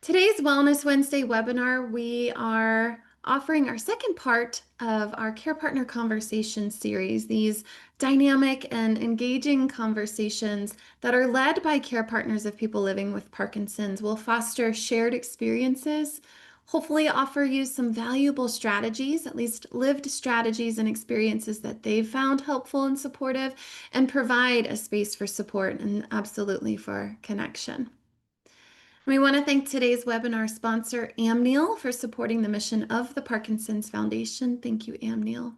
Today's Wellness Wednesday webinar, we are offering our second part of our Care Partner Conversation series. These dynamic and engaging conversations that are led by care partners of people living with Parkinson's will foster shared experiences, hopefully offer you some valuable strategies, at least lived strategies and experiences that they've found helpful and supportive, and provide a space for support and absolutely for connection. We want to thank today's webinar sponsor, Amneal, for supporting the mission of the Parkinson's Foundation. Thank you, Amneal.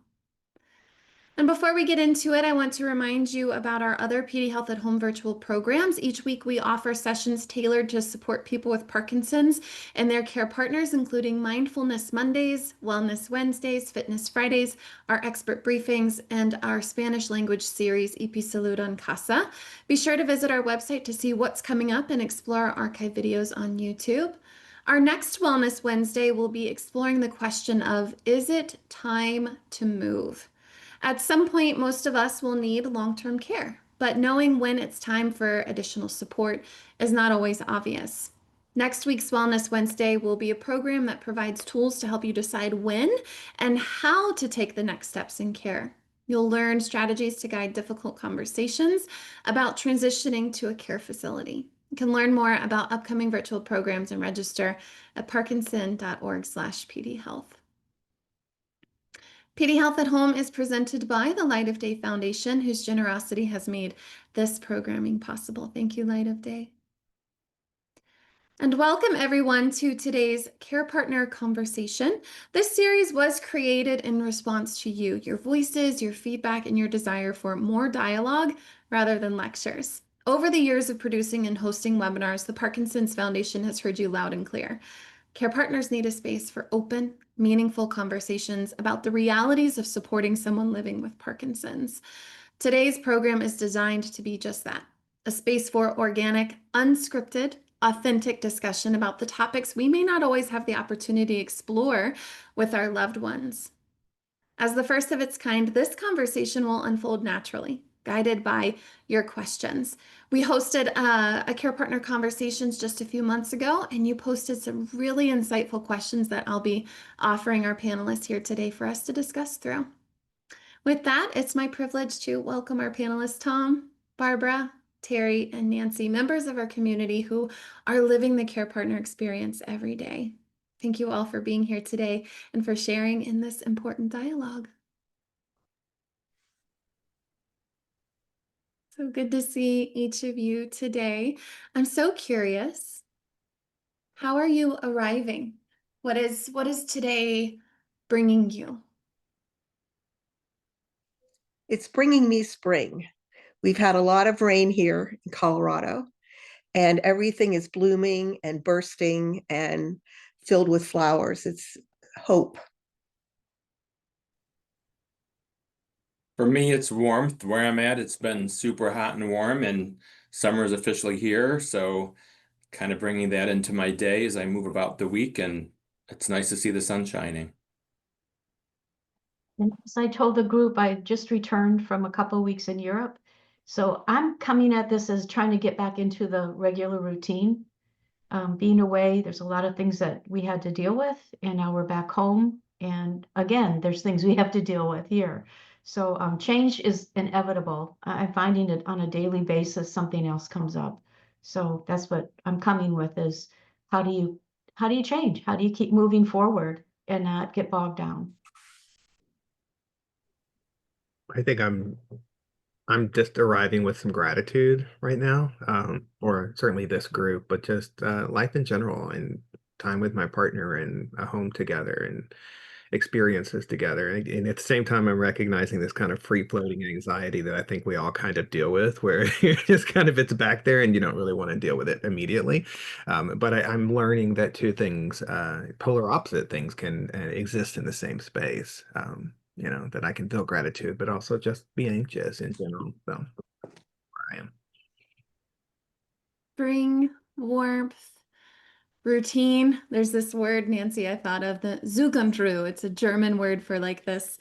And before we get into it, I want to remind you about our other PD Health at Home virtual programs. Each week we offer sessions tailored to support people with Parkinson's and their care partners, including Mindfulness Mondays, Wellness Wednesdays, Fitness Fridays, our expert briefings, and our Spanish language series, Salud on CASA. Be sure to visit our website to see what's coming up and explore our archive videos on YouTube. Our next Wellness Wednesday will be exploring the question of, is it time to move? At some point, most of us will need long-term care, but knowing when it's time for additional support is not always obvious. Next week's Wellness Wednesday will be a program that provides tools to help you decide when and how to take the next steps in care. You'll learn strategies to guide difficult conversations about transitioning to a care facility. You can learn more about upcoming virtual programs and register at parkinson.org/pdhealth. PD Health at Home is presented by the Light of Day Foundation, whose generosity has made this programming possible. Thank you, Light of Day. And welcome everyone to today's Care Partner Conversation. This series was created in response to you, your voices, your feedback, and your desire for more dialogue rather than lectures. Over the years of producing and hosting webinars, the Parkinson's Foundation has heard you loud and clear. Care partners need a space for open, meaningful conversations about the realities of supporting someone living with Parkinson's. Today's program is designed to be just that, a space for organic, unscripted, authentic discussion about the topics we may not always have the opportunity to explore with our loved ones. As the first of its kind, this conversation will unfold naturally, guided by your questions. We hosted a Care Partner Conversations just a few months ago, and you posted some really insightful questions that I'll be offering our panelists here today for us to discuss through. With that, it's my privilege to welcome our panelists, Tom, Barbara, Terry, and Nancy, members of our community who are living the Care Partner experience every day. Thank you all for being here today and for sharing in this important dialogue. So good to see each of you today. I'm so curious, how are you arriving? What is today bringing you? It's bringing me spring. We've had a lot of rain here in Colorado, and everything is blooming and bursting and filled with flowers. It's hope. For me, it's warmth. Where I'm at, it's been super hot and warm, and summer is officially here. So, kind of bringing that into my day as I move about the week, and it's nice to see the sun shining. And as I told the group, I just returned from a couple of weeks in Europe. So I'm coming at this as trying to get back into the regular routine. Being away, there's a lot of things that we had to deal with, and now we're back home. And again, there's things we have to deal with here. So change is inevitable. I'm finding it on a daily basis, something else comes up. So that's what I'm coming with is how do you change? How do you keep moving forward and not get bogged down? I think I'm just arriving with some gratitude right now, or certainly this group, but just life in general and time with my partner and a home together and experiences together. And at the same time, I'm recognizing this kind of free-floating anxiety that I think we all kind of deal with, where you're just kind of it's back there and you don't really want to deal with it immediately. But I'm learning that two things, polar opposite things, can exist in the same space. That I can feel gratitude, but also just be anxious in general. So where I am. Spring, warmth, routine. There's this word, Nancy, I thought of, the Zukunftsruhe. It's a German word for like this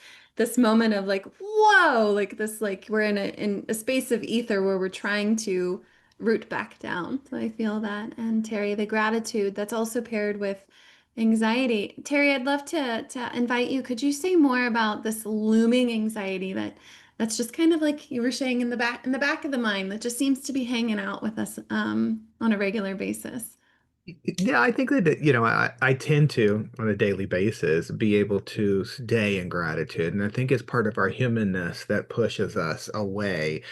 moment of like, whoa, like this, like we're in a space of ether where we're trying to root back down. So I feel that. And Terry, the gratitude that's also paired with anxiety. Terry, I'd love to invite you. Could you say more about this looming anxiety that's just kind of like you were saying in the back of the mind that just seems to be hanging out with us on a regular basis? Yeah, I think that, I tend to, on a daily basis, be able to stay in gratitude. And I think it's part of our humanness that pushes us away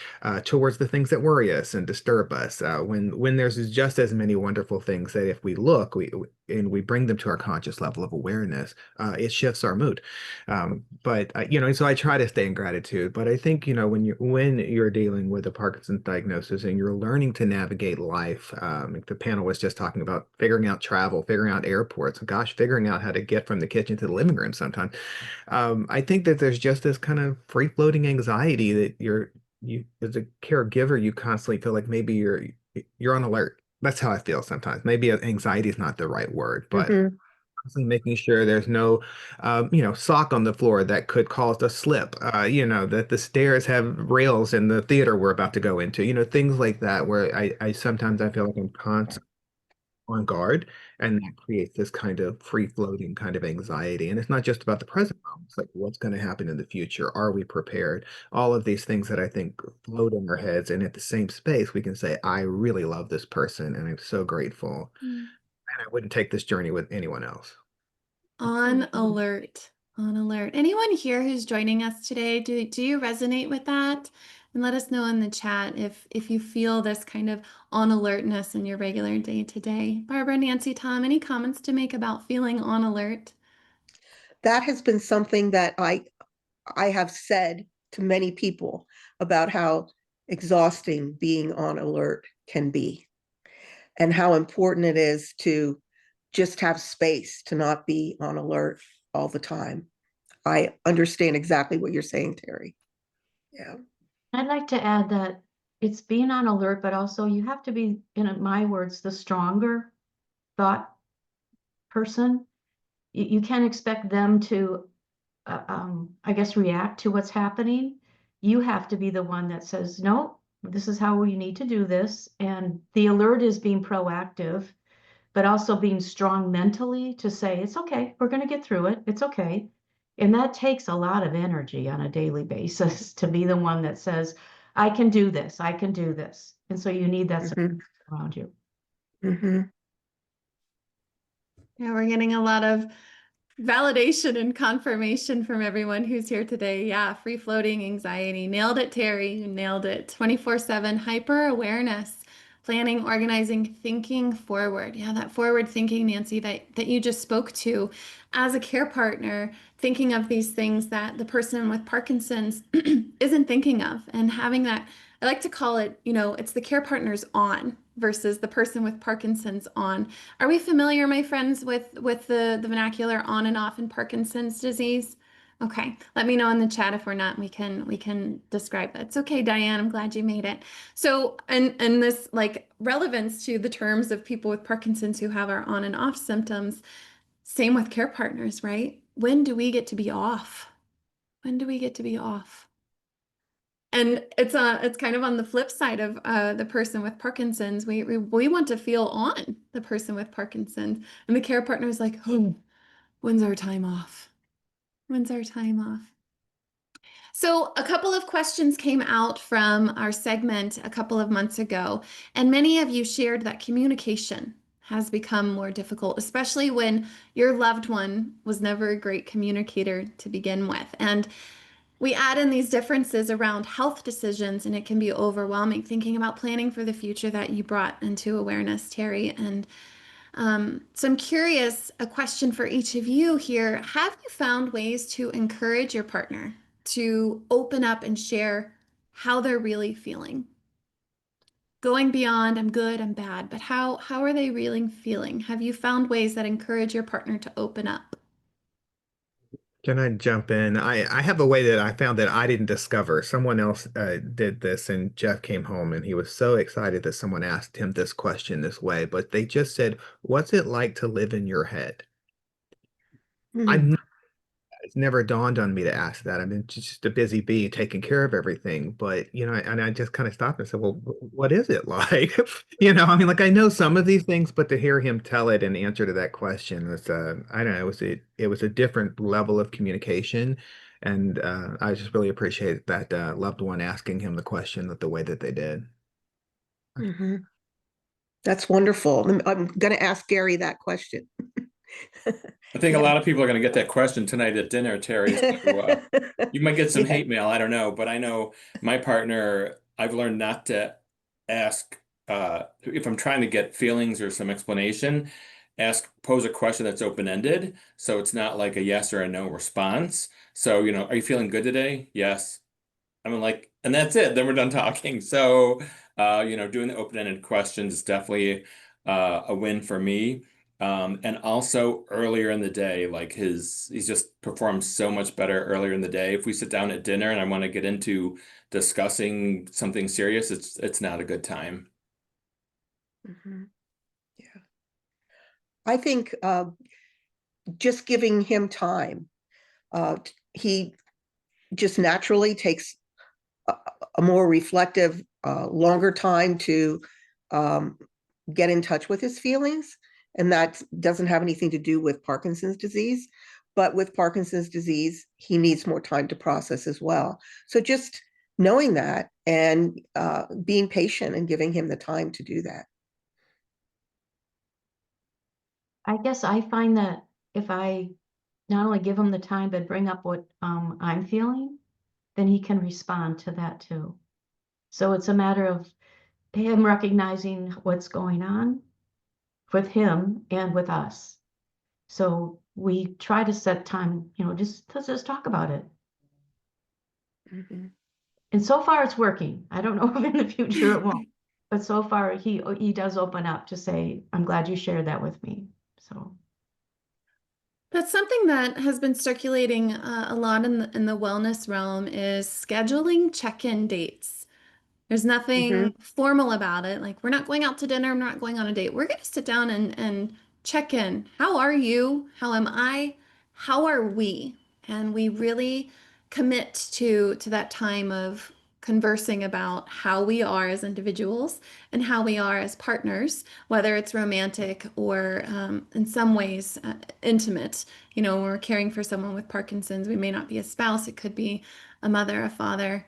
towards the things that worry us and disturb us. When there's just as many wonderful things that if we look, and we bring them to our conscious level of awareness, it shifts our mood. So I try to stay in gratitude. But I think, when you're dealing with a Parkinson's diagnosis and you're learning to navigate life, like the panel was just talking about figuring out travel, figuring out airports, gosh, figuring out how to get from the kitchen to the living room sometimes. I think that there's just this kind of free-floating anxiety that you as a caregiver, you constantly feel like maybe you're on alert. That's how I feel sometimes. Maybe anxiety is not the right word, but Mhm. constantly making sure there's no, sock on the floor that could cause a slip. That the stairs have rails in the theater we're about to go into. Things like that, where I sometimes I feel like I'm constantly on guard, and that creates this kind of free-floating kind of anxiety. And it's not just about the present moment. It's like what's going to happen in the future? Are we prepared? All of these things that I think float in our heads, and at the same space, we can say, I really love this person, and I'm so grateful. And I wouldn't take this journey with anyone else. On alert. On alert. Anyone here who's joining us today, do you resonate with that? And let us know in the chat if you feel this kind of on alertness in your regular day to day. Barbara, Nancy, Tom, any comments to make about feeling on alert? That has been something that I have said to many people about how exhausting being on alert can be and how important it is to just have space to not be on alert all the time. I understand exactly what you're saying, Terry. Yeah. I'd like to add that it's being on alert, but also you have to be, in my words, the stronger thought person. You can't expect them to, I guess, react to what's happening. You have to be the one that says, no, this is how we need to do this. And the alert is being proactive, but also being strong mentally to say, it's okay, we're going to get through it. It's okay. And that takes a lot of energy on a daily basis to be the one that says, I can do this, I can do this. And so you need that support around you. Mm-hmm. Yeah, we're getting a lot of validation and confirmation from everyone who's here today. Yeah, free floating anxiety. Nailed it, Terry. You nailed it. 24/7 hyper awareness, planning, organizing, thinking forward. Yeah, that forward thinking, Nancy, that you just spoke to as a care partner, thinking of these things that the person with Parkinson's isn't thinking of, and having that. I like to call it, it's the care partner's on versus the person with Parkinson's on. Are we familiar, my friends, with the vernacular on and off in Parkinson's disease? Okay, let me know in the chat if we're not. We can describe that. It's okay, Diane. I'm glad you made it. So, and this like relevance to the terms of people with Parkinson's who have our on and off symptoms. Same with care partners, right? When do we get to be off? When do we get to be off? And it's kind of on the flip side of the person with Parkinson's. We want to feel on the person with Parkinson's, and the care partner is like, oh, when's our time off? When's our time off? So a couple of questions came out from our segment a couple of months ago, and many of you shared that communication has become more difficult, especially when your loved one was never a great communicator to begin with. And we add in these differences around health decisions, and it can be overwhelming thinking about planning for the future that you brought into awareness, Terry. And so I'm curious, a question for each of you here. Have you found ways to encourage your partner to open up and share how they're really feeling? Going beyond, I'm good, I'm bad, but how are they really feeling? Have you found ways that encourage your partner to open up? Can I jump in? I have a way that I found that I didn't discover. Someone else did this, and Jeff came home and he was so excited that someone asked him this question this way, but they just said, what's it like to live in your head? Mm-hmm. I'm it's never dawned on me to ask that. I mean, just a busy bee taking care of everything. But, and I just kind of stopped and said, well, what is it like? I mean, like I know some of these things, but to hear him tell it and answer to that question was, I don't know, it was a different level of communication. And I just really appreciate that loved one asking him the question the way that they did. Mhm. That's wonderful. I'm going to ask Gary that question. I think a Yeah. lot of people are going to get that question tonight at dinner, Terry. So you might get some Yeah. hate mail. I don't know, but I know my partner, I've learned not to ask if I'm trying to get feelings or some explanation, pose a question that's open-ended. So it's not like a yes or a no response. So, are you feeling good today? Yes. I'm like, and that's it. Then we're done talking. So, doing the open-ended questions is definitely a win for me. And also earlier in the day, like he's just performed so much better earlier in the day. If we sit down at dinner and I want to get into discussing something serious, it's not a good time. Mhm. Yeah. I think just giving him time, he just naturally takes a more reflective, longer time to um, get in touch with his feelings. And that doesn't have anything to do with Parkinson's disease. But with Parkinson's disease, he needs more time to process as well. So just knowing that and being patient and giving him the time to do that. I guess I find that if I not only give him the time, but bring up what I'm feeling, then he can respond to that too. So it's a matter of him recognizing what's going on with him and with us. So we try to set time, just talk about it. Mhm. And so far it's working. I don't know if in the future it won't, but so far he does open up to say, I'm glad you shared that with me. So That's something that has been circulating a lot in the wellness realm is scheduling check-in dates. There's nothing Mhm. formal about it. Like, we're not going out to dinner, we're not going on a date. We're going to sit down and check in. How are you? How am I? How are we? And we really commit to that time of conversing about how we are as individuals and how we are as partners, whether it's romantic or in some ways intimate. When we're caring for someone with Parkinson's, we may not be a spouse, it could be a mother, a father.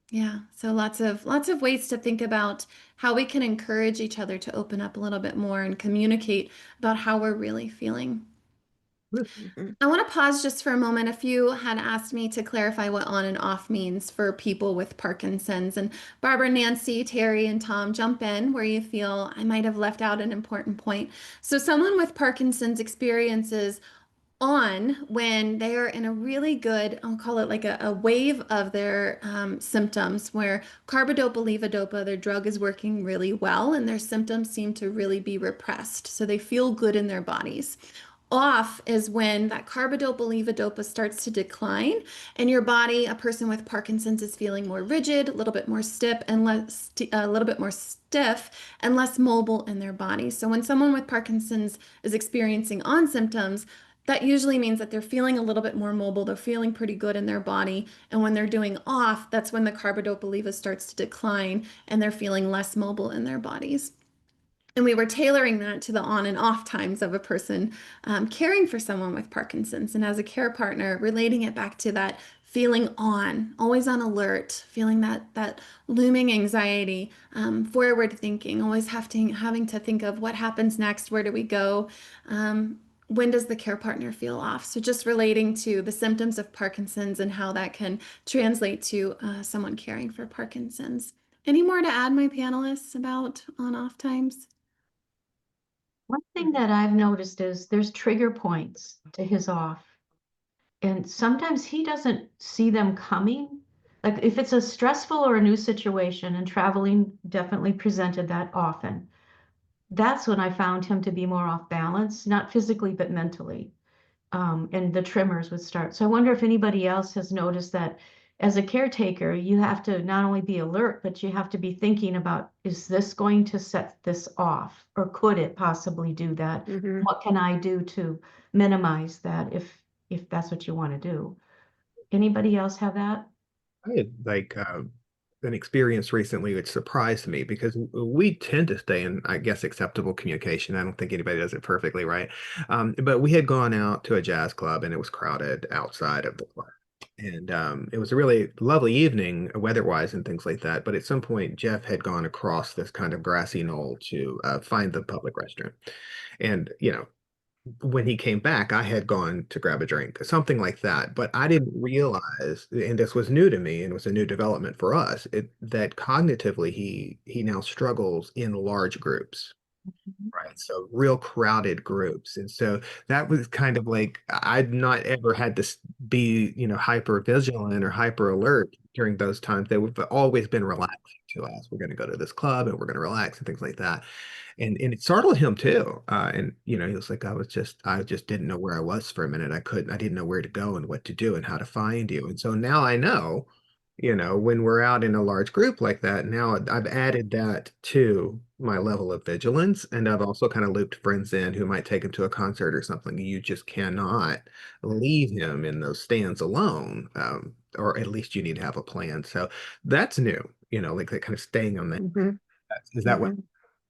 Yeah, so lots of ways to think about how we can encourage each other to open up a little bit more and communicate about how we're really feeling. Mhm. I want to pause just for a moment. If you had asked me to clarify what on and off means for people with Parkinson's, and Barbara, Nancy, Terry, and Tom, jump in where you feel I might have left out an important point. So, someone with Parkinson's experiences on when they are in a really good, I'll call it like a wave of their symptoms where carbidopa, levodopa, their drug is working really well and their symptoms seem to really be repressed. So they feel good in their bodies. Off is when that carbidopa, levodopa starts to decline and your body, a person with Parkinson's, is feeling more rigid, a little bit more stiff and less mobile in their body. So when someone with Parkinson's is experiencing on symptoms, that usually means that they're feeling a little bit more mobile. They're feeling pretty good in their body. And when they're doing off, that's when the carbidopa leva starts to decline and they're feeling less mobile in their bodies. And we were tailoring that to the on and off times of a person caring for someone with Parkinson's. And as a care partner, relating it back to that feeling on, always on alert, feeling that looming anxiety, forward thinking, always having to think of what happens next, where do we go, when does the care partner feel off? So just relating to the symptoms of Parkinson's and how that can translate to someone caring for Parkinson's. Any more to add, my panelists, about on-off times? one thing that I've noticed is there's trigger points to his off. And sometimes he doesn't see them coming. Like if it's a stressful or a new situation, and traveling definitely presented that often, that's when I found him to be more off balance, not physically, but mentally. And the tremors would start. So I wonder if anybody else has noticed that as a caretaker, you have to not only be alert, but you have to be thinking about, is this going to set this off? Or could it possibly do that? Mhm. What can I do to minimize that if that's what you want to do. Anybody else have that? I had an experience recently which surprised me because we tend to stay in, I guess, acceptable communication. I don't think anybody does it perfectly right. But we had gone out to a jazz club and it was crowded outside of the club. And it was a really lovely evening, weather-wise and things like that. But at some point, Jeff had gone across this kind of grassy knoll to find the public restroom. And, when he came back, I had gone to grab a drink, something like that. But I didn't realize, and this was new to me, and it was a new development for us, that cognitively he now struggles in large groups. Right. So real crowded groups. And so that was kind of like I'd not ever had to be, hyper vigilant or hyper alert during those times. They would have always been relaxing to us. We're going to go to this club and we're going to relax and things like that. And it startled him too. And he was like, I just didn't know where I was for a minute. I didn't know where to go and what to do and how to find you. And so now I know, when we're out in a large group like that, now I've added that to my level of vigilance. And I've also kind of looped friends in who might take him to a concert or something. You just cannot leave him in those stands alone. Or at least you need to have a plan. So that's new, like that kind of staying on that. Is that what Mhm. you're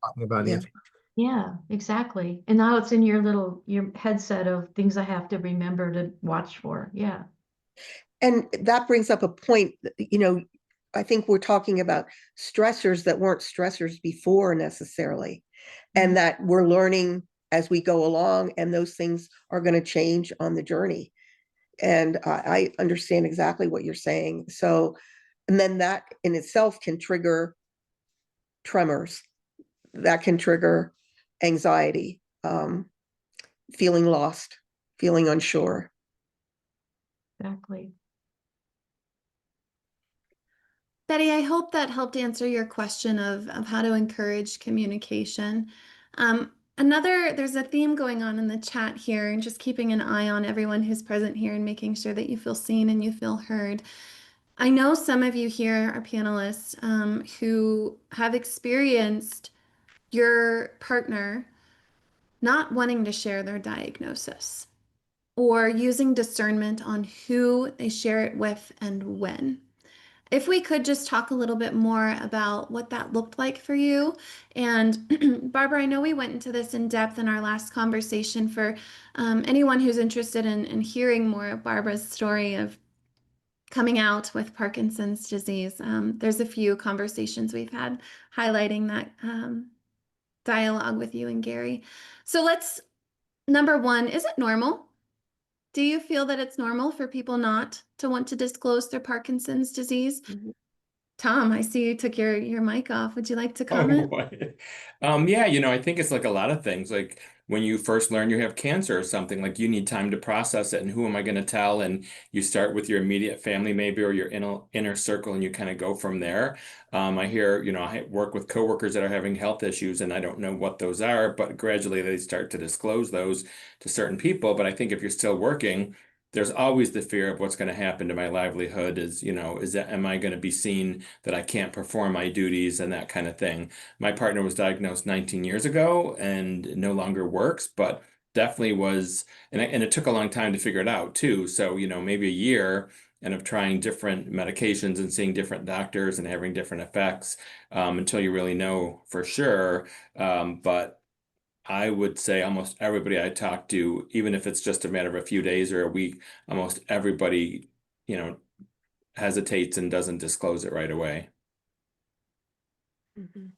talking about, Yeah. Nancy? Yeah, exactly. And now it's in your headset of things I have to remember to watch for. Yeah. And that brings up a point, I think we're talking about stressors that weren't stressors before necessarily, and that we're learning as we go along, and those things are going to change on the journey. And I understand exactly what you're saying. So, and then that in itself can trigger tremors, that can trigger anxiety, feeling lost, feeling unsure. Exactly. Betty, I hope that helped answer your question of how to encourage communication. There's a theme going on in the chat here, and just keeping an eye on everyone who's present here and making sure that you feel seen and you feel heard. I know some of you here are panelists who have experienced your partner not wanting to share their diagnosis or using discernment on who they share it with and when. If we could just talk a little bit more about what that looked like for you. And Barbara, I know we went into this in depth in our last conversation. For anyone who's interested in hearing more of Barbara's story of coming out with Parkinson's disease, there's a few conversations we've had highlighting that dialogue with you and Gary. So number one, is it normal? Do you feel that it's normal for people not to want to disclose their Parkinson's disease? Mhm. Tom, I see you took your mic off. Would you like to Oh comment? boy. Yeah, I think it's like a lot of things. Like when you first learn you have cancer or something, like you need time to process it and who am I going to tell? And you start with your immediate family maybe or your inner circle and you kind of go from there. I hear, I work with coworkers that are having health issues and I don't know what those are, but gradually they start to disclose those to certain people. But I think if you're still working, there's always the fear of what's going to happen to my livelihood am I going to be seen that I can't perform my duties and that kind of thing. My partner was diagnosed 19 years ago and no longer works, but definitely was, and it took a long time to figure it out too. So, maybe a year and of trying different medications and seeing different doctors and having different effects until you really know for sure. But I would say almost everybody I talk to, even if it's just a matter of a few days or a week, almost everybody, you know, hesitates and doesn't disclose it right away. Mhm.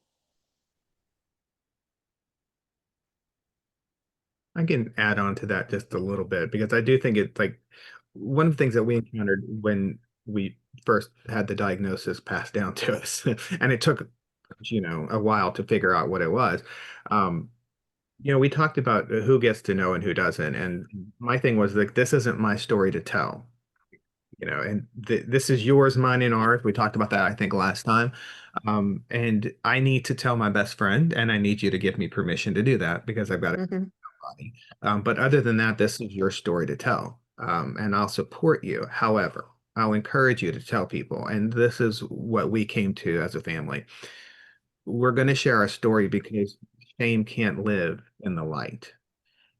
I can add on to that just a little bit because I do think it's like one of the things that we encountered when we first had the diagnosis passed down to us, and it took, a while to figure out what it was. Um, we talked about who gets to know and who doesn't. And my thing was like, this isn't my story to tell, and this is yours, mine, and ours. We talked about that, I think, last time. And I need to tell my best friend, and I need you to give me permission to do that because I've got Mhm. body. But other than that, this is your story to tell. And I'll support you. However, I'll encourage you to tell people. And this is what we came to as a family. We're going to share our story because shame can't live in the light.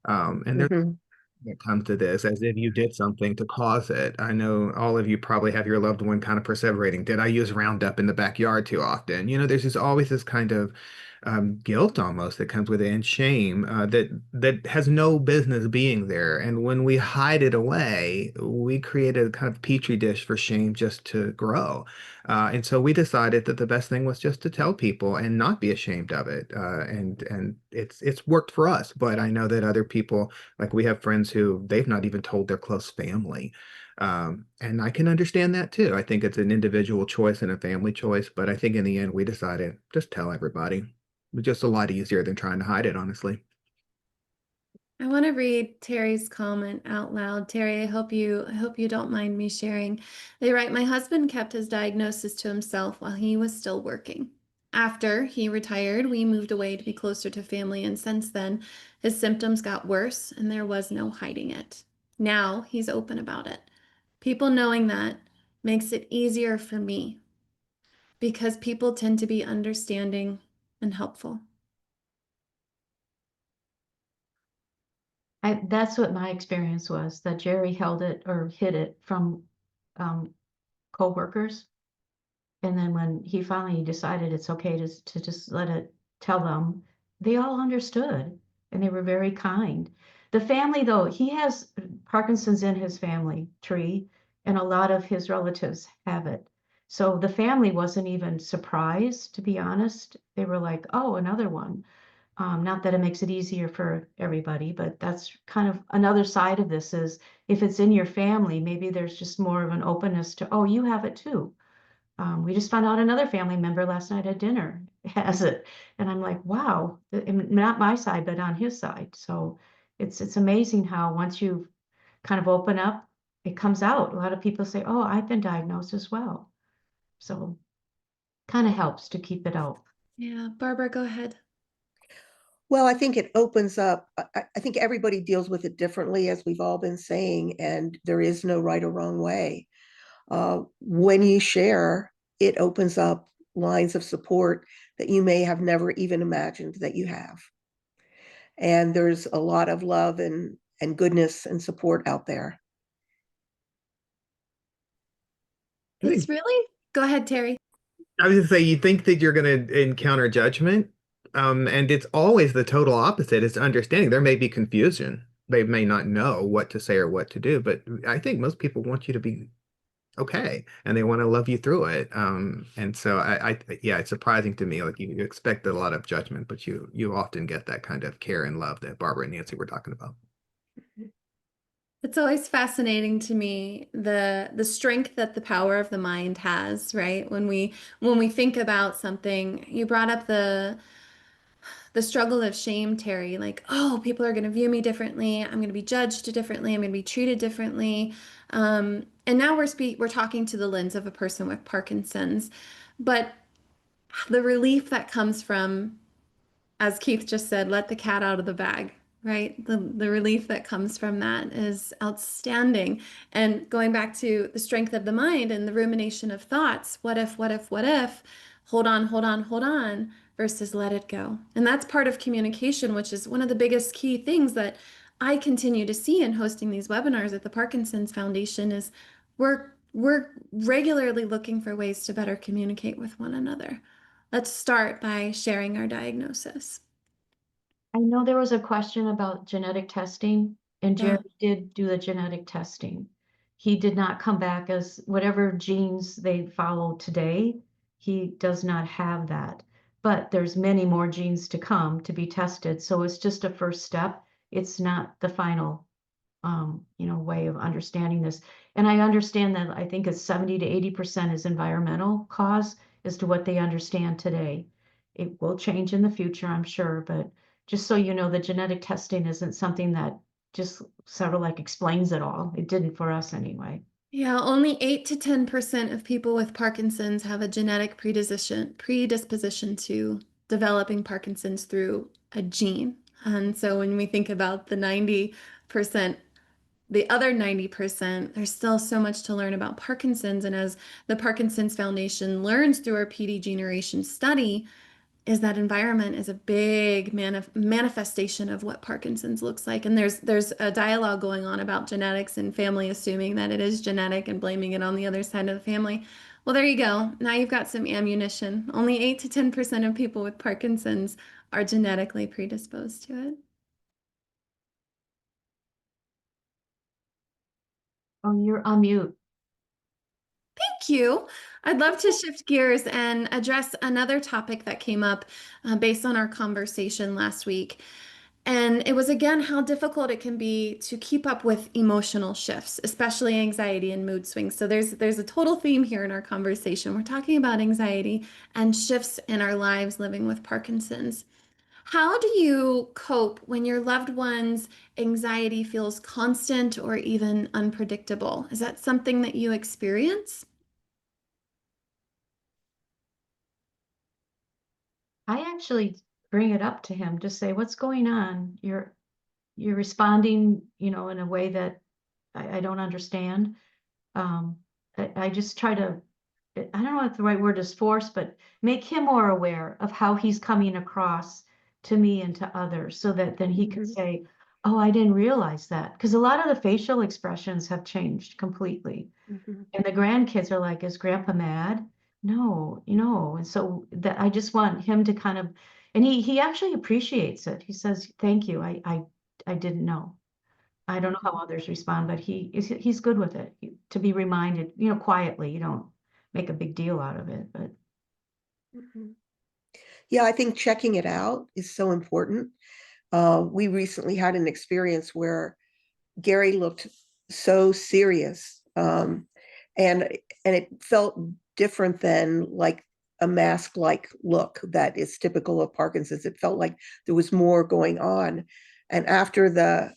And there's Mhm. when it comes to this, as if you did something to cause it. I know all of you probably have your loved one kind of perseverating. Did I use Roundup in the backyard too often? There's just always this kind of guilt almost that comes with it, and shame that has no business being there. And when we hide it away, we create a kind of petri dish for shame just to grow. And so we decided that the best thing was just to tell people and not be ashamed of it. And it's worked for us. But I know that other people, like we have friends who they've not even told their close family. And I can understand that too. I think it's an individual choice and a family choice, but I think in the end we decided just tell everybody. It was just a lot easier than trying to hide it, honestly. I want to read Terry's comment out loud. Terry, I hope you don't mind me sharing. They write, my husband kept his diagnosis to himself while he was still working. After he retired, we moved away to be closer to family, and since then, his symptoms got worse and there was no hiding it. Now he's open about it. People knowing that makes it easier for me because people tend to be understanding and helpful. That's what my experience was, that Jerry held it or hid it from um, coworkers. And then when he finally decided it's okay to just let it tell them, they all understood and they were very kind. The family, though, he has Parkinson's in his family tree, and a lot of his relatives have it. So the family wasn't even surprised, to be honest. They were like, oh, another one. Not that it makes it easier for everybody, but that's kind of another side of this is if it's in your family, maybe there's just more of an openness to, oh, you have it too. We just found out another family member last night at dinner has it. And I'm like, wow, not my side, but on his side. So it's amazing how once you kind of open up, it comes out. A lot of people say, oh, I've been diagnosed as well. So kind of helps to keep it out. Yeah, Barbara, go ahead. Well, I think it opens up. I think everybody deals with it differently, as we've all been saying, and there is no right or wrong way. When you share, it opens up lines of support that you may have never even imagined that you have. And there's a lot of love and goodness and support out there. It's really, go ahead, Terry. I was gonna say, you think that you're gonna encounter judgment, and it's always the total opposite. It's understanding. There may be confusion. They may not know what to say or what to do, but I think most people want you to be okay, and they want to love you through it. And so yeah, it's surprising to me. Like you expect a lot of judgment, but you often get that kind of care and love that Barbara and Nancy were talking about. It's always fascinating to me the strength that the power of the mind has, right? When we think about something, you brought up the struggle of shame, Terry, like, oh, people are going to view me differently. I'm going to be judged differently. I'm going to be treated differently. And now we're talking to the lens of a person with Parkinson's, but the relief that comes from, as Keith just said, let the cat out of the bag, right? The relief that comes from that is outstanding. And going back to the strength of the mind and the rumination of thoughts, what if, what if, what if, hold on, hold on, hold on, versus let it go. And that's part of communication, which is one of the biggest key things that I continue to see in hosting these webinars at the Parkinson's Foundation is we're regularly looking for ways to better communicate with one another. Let's start by sharing our diagnosis. I know there was a question about genetic testing, and Yeah. Jerry did do the genetic testing. He did not come back as whatever genes they follow today, he does not have that. But there's many more genes to come to be tested. So it's just a first step. It's not the final way of understanding this. And I understand that I think it's 70 to 80% is environmental cause as to what they understand today. It will change in the future, I'm sure, but just so you know, the genetic testing isn't something that just sort of like explains it all. It didn't for us anyway. Yeah, only 8 to 10% of people with Parkinson's have a genetic predisposition to developing Parkinson's through a gene. And so when we think about the 90%, the other 90%, there's still so much to learn about Parkinson's. And as the Parkinson's Foundation learns through our PD generation study, is that environment is a big manifestation of what Parkinson's looks like. And there's a dialogue going on about genetics and family assuming that it is genetic and blaming it on the other side of the family. Well, there you go. Now you've got some ammunition. Only 8 to 10% of people with Parkinson's are genetically predisposed to it. Oh, you're on mute. Thank you. I'd love to shift gears and address another topic that came up based on our conversation last week. And it was again how difficult it can be to keep up with emotional shifts, especially anxiety and mood swings. So there's a total theme here in our conversation. We're talking about anxiety and shifts in our lives living with Parkinson's. How do you cope when your loved one's anxiety feels constant or even unpredictable? Is that something that you experience? I actually bring it up to him to say, what's going on? You're responding, in a way that I don't understand. I just try to, I don't know if the right word is force, but make him more aware of how he's coming across to me and to others so that then he can say, oh, I didn't realize that. Because a lot of the facial expressions have changed completely. And the grandkids are like, is grandpa mad? No, and so that I just want him to kind of, and he actually appreciates it. He says, thank you. I didn't know. I don't know how others respond, but he's good with it. To be reminded, quietly, you don't make a big deal out of it, but Yeah, I think checking it out is so important. We recently had an experience where Gary looked so serious, and it felt different than like a mask-like look that is typical of Parkinson's. It felt like there was more going on. And after the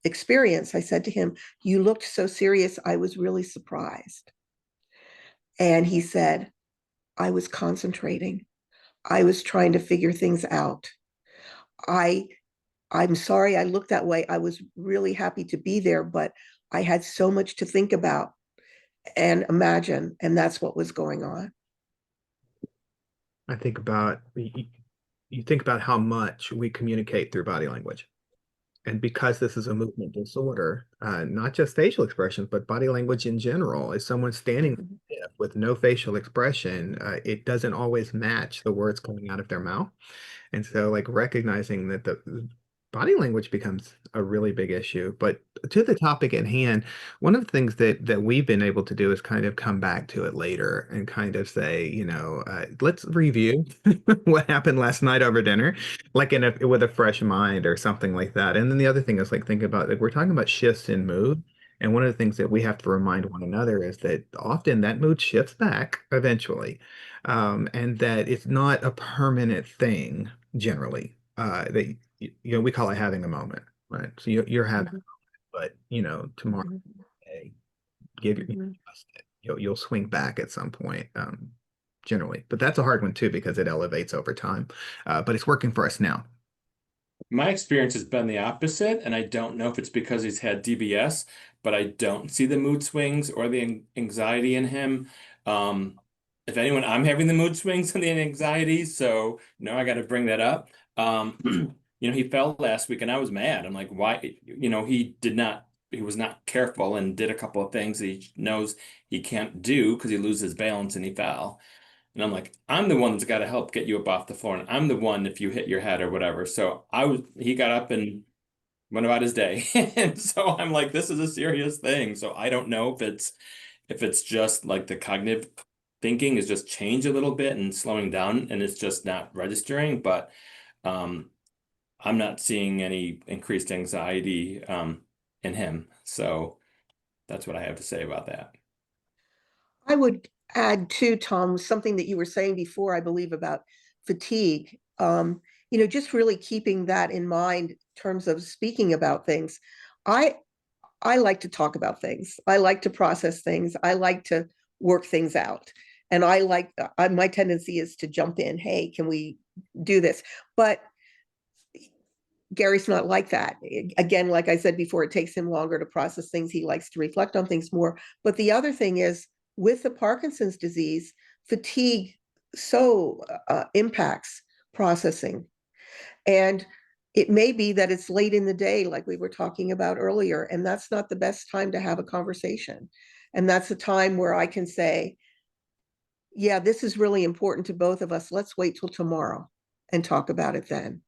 experience, I said to him, "You looked so serious, I was really surprised." And he said, "I was concentrating. I was trying to figure things out. I I'm sorry I looked that way. I was really happy to be there, but I had so much to think about and imagine, and that's what was going on." I think about you think about how much we communicate through body language. And because this is a movement disorder, not just facial expressions, but body language in general, if someone's standing stiff with no facial expression, it doesn't always match the words coming out of their mouth. And so, like, recognizing that the body language becomes a really big issue. But to the topic at hand, one of the things that we've been able to do is kind of come back to it later and kind of say, let's review what happened last night over dinner, like with a fresh mind or something like that. And then the other thing is like think about like we're talking about shifts in mood. And one of the things that we have to remind one another is that often that mood shifts back eventually, and that it's not a permanent thing generally. That we call it having a moment, right? So you're having, but tomorrow, hey, give your trust it. You'll swing back at some point, generally. But that's a hard one too because it elevates over time. But it's working for us now. My experience has been the opposite, and I don't know if it's because he's had DBS, but I don't see the mood swings or the anxiety in him. If anyone, I'm having the mood swings and the anxiety, so no, I got to bring that up. He fell last week, and I was mad. I'm like, why? He was not careful and did a couple of things he knows he can't do because he loses balance and he fell. And I'm like, I'm the one that's got to help get you up off the floor. And I'm the one if you hit your head or whatever. So he got up and went about his day. And so I'm like, this is a serious thing. So I don't know if it's just like the cognitive thinking is just changed a little bit and slowing down and it's just not registering. But I'm not seeing any increased anxiety in him. So that's what I have to say about that. I would add too, Tom, something that you were saying before, I believe, about fatigue. Just really keeping that in mind in terms of speaking about things. I like to talk about things. I like to process things. I like to work things out. And my tendency is to jump in. Hey, can we do this? But Gary's not like that. Again, like I said before, it takes him longer to process things. He likes to reflect on things more. But the other thing is with the Parkinson's disease, fatigue impacts processing. And it may be that it's late in the day, like we were talking about earlier, and that's not the best time to have a conversation. And that's a time where I can say, yeah, this is really important to both of us. Let's wait till tomorrow and talk about it then.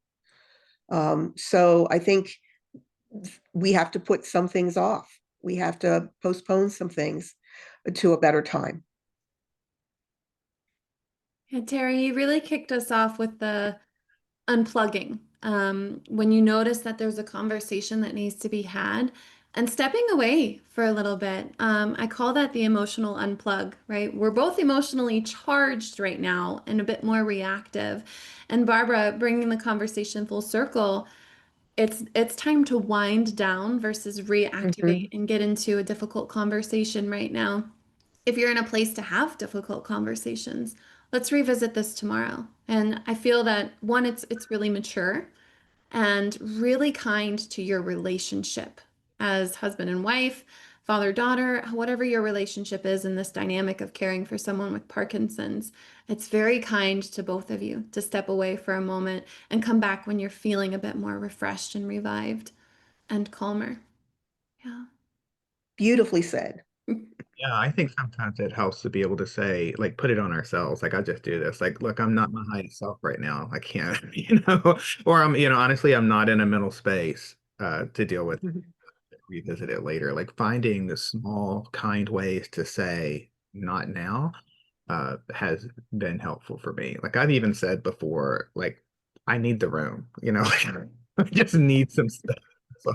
So I think we have to put some things off. We have to postpone some things to a better time. Yeah, Terry, you really kicked us off with the unplugging. When you notice that there's a conversation that needs to be had and stepping away for a little bit. I call that the emotional unplug, right? We're both emotionally charged right now and a bit more reactive. And Barbara, bringing the conversation full circle, it's time to wind down versus reactivate and get into a difficult conversation right now. If you're in a place to have difficult conversations, let's revisit this tomorrow. And I feel that one, it's really mature and really kind to your relationship as husband and wife, father, daughter, whatever your relationship is in this dynamic of caring for someone with Parkinson's. It's very kind to both of you to step away for a moment and come back when you're feeling a bit more refreshed and revived and calmer. Yeah. Beautifully said. Yeah, I think sometimes it helps to be able to say, like, put it on ourselves. Like, I just do this. Like, look, I'm not my highest self right now. I can't, or honestly, I'm not in a mental space to deal with it, revisit it later. Like, finding the small, kind ways to say, not now, has been helpful for me. Like, I've even said before, like, I need the room, I just need some stuff. So,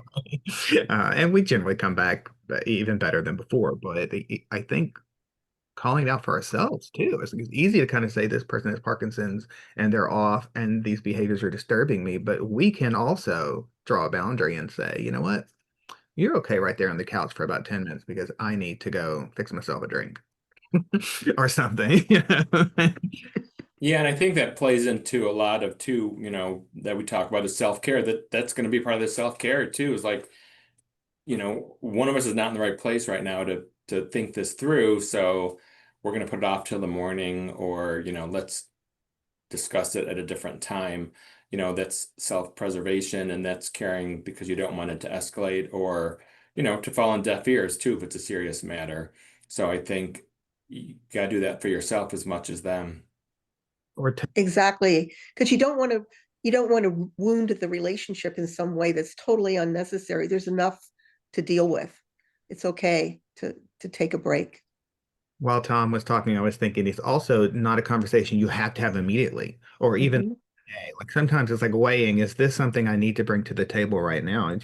and we generally come back even better than before. But I think calling it out for ourselves too. It's easy to kind of say this person has Parkinson's and they're off and these behaviors are disturbing me, but we can also draw a boundary and say, you know what? You're okay right there on the couch for about 10 minutes because I need to go fix myself a drink or something. Yeah, and I think that plays into a lot of too, that we talk about is self-care. That's going to be part of the self-care too. Is like, one of us is not in the right place right now to think this through, so we're going to put it off till the morning, or let's discuss it at a different time. That's self-preservation, and that's caring because you don't want it to escalate or to fall on deaf ears too if it's a serious matter. So I think you got to do that for yourself as much as them. Or Exactly, because you don't want to wound the relationship in some way that's totally unnecessary. There's enough to deal with. It's okay to take a break. while Tom was talking, I was thinking it's also not a conversation you have to have immediately, or even Mhm, today. Like sometimes it's like weighing, is this something I need to bring to the table right now? And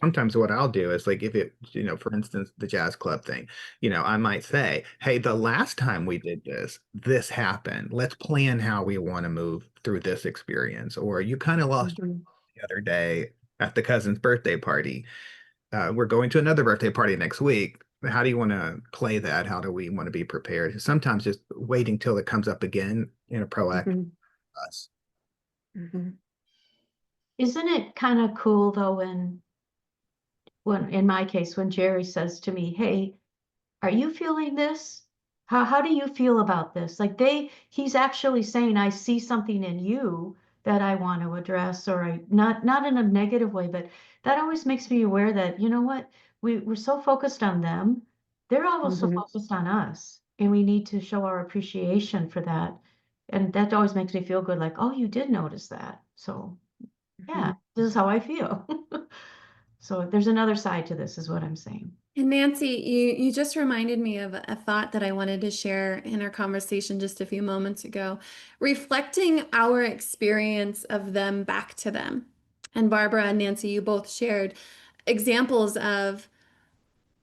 sometimes what I'll do is like if it, for instance, the jazz club thing, I might say, hey, the last time we did this, this happened. Let's plan how we want to move through this experience. Or you kind of lost mhm. the other day at the cousin's birthday party. We're going to another birthday party next week. How do you want to play that? How do we want to be prepared? Sometimes just waiting till it comes up again in a proactive Mhm, us. mhm, Isn't it kind of cool though when in my case when Jerry says to me, "Hey, are you feeling this? How do you feel about this?" Like he's actually saying, "I see something in you that I want to address," or not in a negative way, but that always makes me aware that, you know what, we're so focused on them, they're also mhm, focused on us, and we need to show our appreciation for that. And that always makes me feel good, like, oh, you did notice that. So yeah, mhm. this is how I feel. So there's another side to this, is what I'm saying. And Nancy, you just reminded me of a thought that I wanted to share in our conversation just a few moments ago, reflecting our experience of them back to them. And Barbara and Nancy, you both shared examples of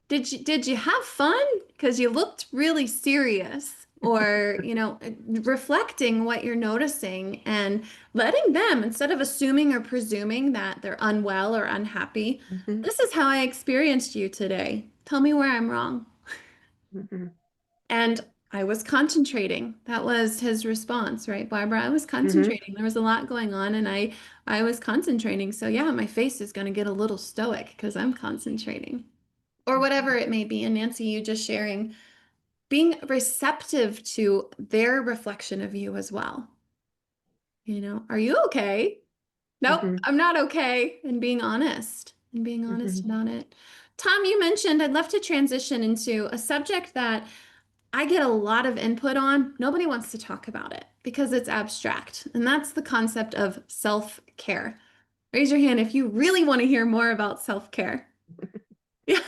did you have fun? Because you looked really serious. Or, reflecting what you're noticing and letting them, instead of assuming or presuming that they're unwell or unhappy, Mhm, this is how I experienced you today. Tell me where I'm wrong. mhm, And I was concentrating. That was his response, right, Barbara? I was mhm. concentrating. There was a lot going on and I was concentrating. So yeah, my face is going to get a little stoic because I'm concentrating. Or whatever it may be. And Nancy, you just sharing being receptive to their reflection of you as well. Are you okay? Nope, Mhm, I'm not okay. And being honest mhm. about it. Tom, you mentioned I'd love to transition into a subject that I get a lot of input on. Nobody wants to talk about it because it's abstract. And that's the concept of self-care. Raise your hand if you really want to hear more about self-care. Yeah.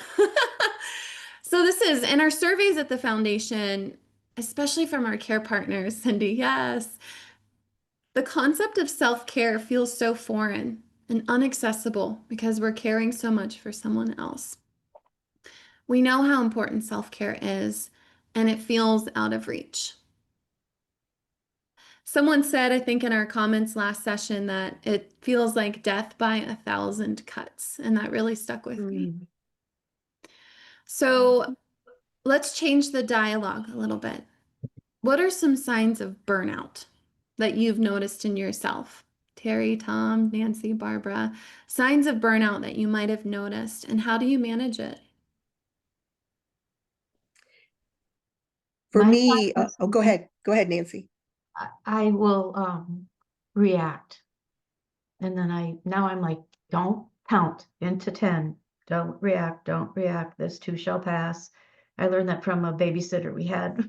So this is in our surveys at the foundation, especially from our care partners, Cindy. Yes. The concept of self-care feels so foreign and inaccessible because we're caring so much for someone else. We know how important self-care is, and it feels out of reach. Someone said, I think in our comments last session, that it feels like death by 1,000 cuts, and that really stuck with me. Mm. So let's change the dialogue a little bit. What are some signs of burnout that you've noticed in yourself? Terry, Tom, Nancy, Barbara, signs of burnout that you might have noticed, and how do you manage it? For My me, sign is oh, go ahead, Nancy. I will react. And then now I'm like, don't count into 10. Don't react, don't react. This too shall pass. I learned that from a babysitter we had.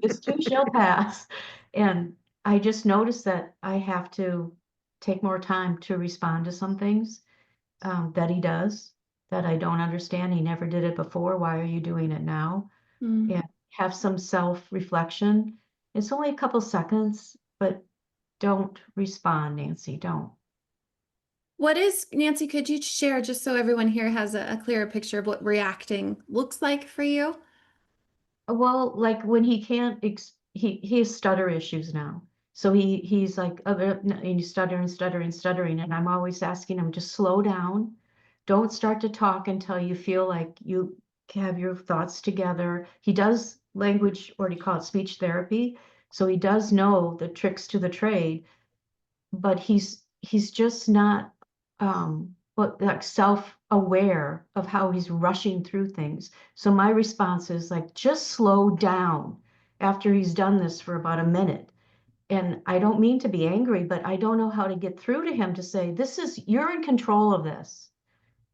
This too shall pass. And I just noticed that I have to take more time to respond to some things that he does that I don't understand. He never did it before. Why are you doing it now? Mm. And have some self-reflection. It's only a couple seconds, but don't respond, Nancy. Don't. What is, Nancy, could you share just so everyone here has a clearer picture of what reacting looks like for you? Well, like when he can't, he has stutter issues now. So he's like, and he's stuttering. And I'm always asking him to slow down. Don't start to talk until you feel like you have your thoughts together. He does language, or do you call it speech therapy? So he does know the tricks to the trade, but he's just not but like self-aware of how he's rushing through things. So my response is like, just slow down after he's done this for about a minute. And I don't mean to be angry, but I don't know how to get through to him to say, you're in control of this.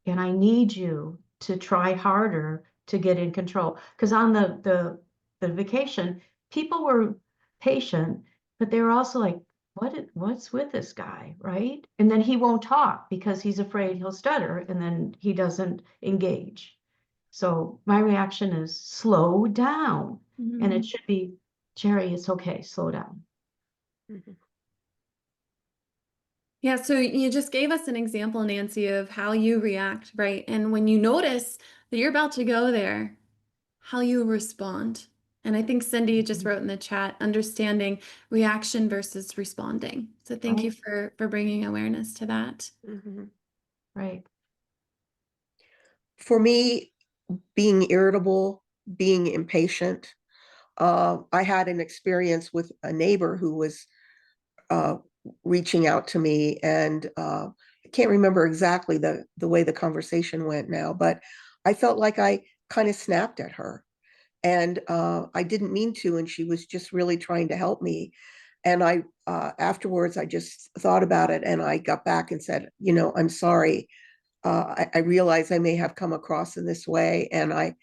And I need you to try harder to get in control. Because on the vacation, people were patient, but they were also like, what's with this guy, right? And then he won't talk because he's afraid he'll stutter, and then he doesn't engage. So my reaction is slow down. And it should be, Jerry, it's okay, slow down. Mhm, Yeah, so you just gave us an example, Nancy, of how you react, right? And when you notice that you're about to go there, how you respond. And I think Cindy just mhm, wrote in the chat, understanding reaction versus responding. So thank you Right, for bringing awareness to that. mhm. right. For me, being irritable, being impatient, I had an experience with a neighbor who was uh, reaching out to me, and I can't remember exactly the way the conversation went now, but I felt like I kind of snapped at her, and I didn't mean to, and she was just really trying to help me. And I afterwards, I just thought about it, and I got back and said, I'm sorry. I realize I may have come across in this way, and I